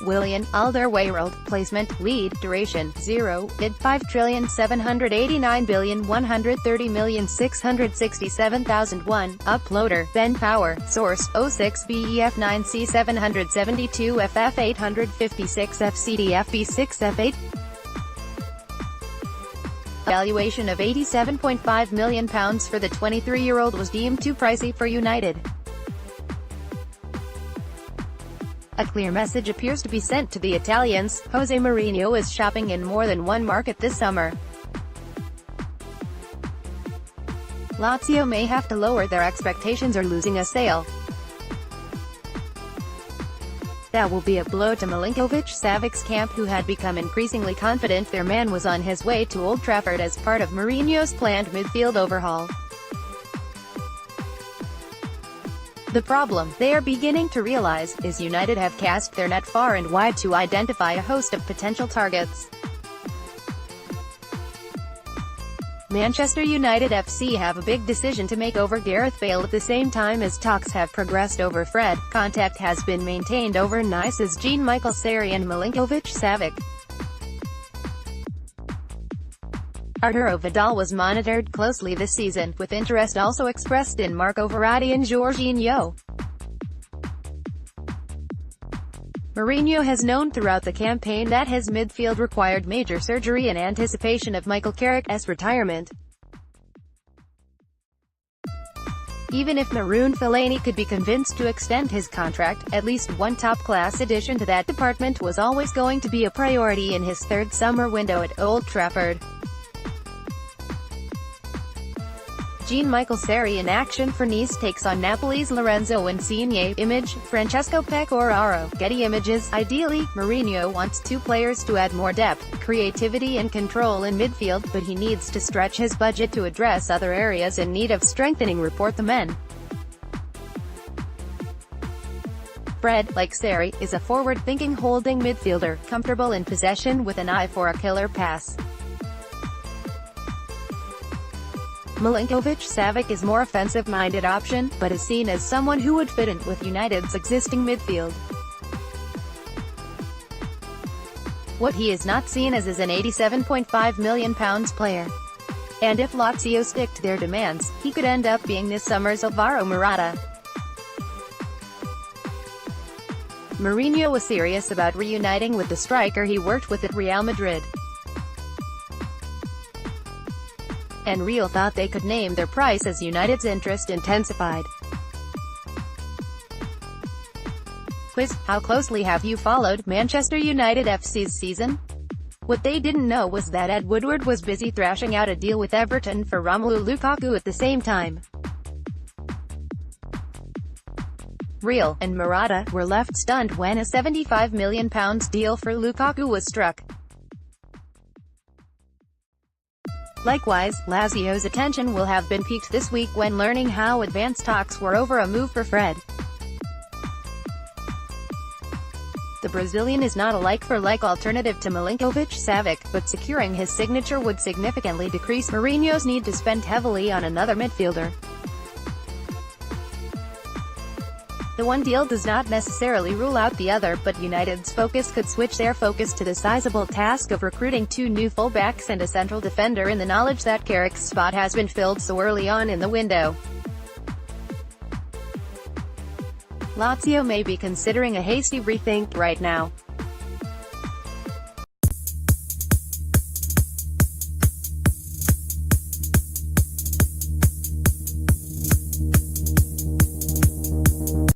Willian, Alderweireld, placement, lead, duration, 0, bid 5,789,130,667,001, uploader, Ben Power, source, 06BEF9C772FF856FCDFB6F8. Valuation of £87.5 million for the 23-year-old was deemed too pricey for United. A clear message appears to be sent to the Italians. Jose Mourinho is shopping in more than one market this summer. Lazio may have to lower their expectations or losing a sale. That will be a blow to Milinkovic-Savic's camp, who had become increasingly confident their man was on his way to Old Trafford as part of Mourinho's planned midfield overhaul. The problem, they are beginning to realize, is United have cast their net far and wide to identify a host of potential targets. Manchester United FC have a big decision to make over Gareth Bale at the same time as talks have progressed over Fred. Contact has been maintained over Nice's Jean-Michel Seri and Milinkovic-Savic. Arturo Vidal was monitored closely this season, with interest also expressed in Marco Verratti and Jorginho. Mourinho has known throughout the campaign that his midfield required major surgery in anticipation of Michael Carrick's retirement. Even if Maroon Fellaini could be convinced to extend his contract, at least one top-class addition to that department was always going to be a priority in his third summer window at Old Trafford. Jean-Michel Seri in action for Nice takes on Napoli's Lorenzo Insigne. Image, Francesco Pecoraro. Getty Images. Ideally, Mourinho wants two players to add more depth, creativity and control in midfield, but he needs to stretch his budget to address other areas in need of strengthening, report the men. Fred, like Seri, is a forward-thinking holding midfielder, comfortable in possession with an eye for a killer pass. Milinkovic-Savic is more offensive-minded option, but is seen as someone who would fit in with United's existing midfield. What he is not seen as is an £87.5 million player. And if Lazio stick to their demands, he could end up being this summer's Alvaro Morata. Mourinho was serious about reuniting with the striker he worked with at Real Madrid. And Real thought they could name their price as United's interest intensified. Quiz: how closely have you followed Manchester United FC's season? What they didn't know was that Ed Woodward was busy thrashing out a deal with Everton for Romelu Lukaku at the same time. Real and Morata were left stunned when a £75 million deal for Lukaku was struck. Likewise, Lazio's attention will have been piqued this week when learning how advanced talks were over a move for Fred. The Brazilian is not a like-for-like alternative to Milinkovic-Savic, but securing his signature would significantly decrease Mourinho's need to spend heavily on another midfielder. The one deal does not necessarily rule out the other, but United's focus could switch their focus to the sizable task of recruiting two new fullbacks and a central defender in the knowledge that Carrick's spot has been filled so early on in the window. Lazio may be considering a hasty rethink right now.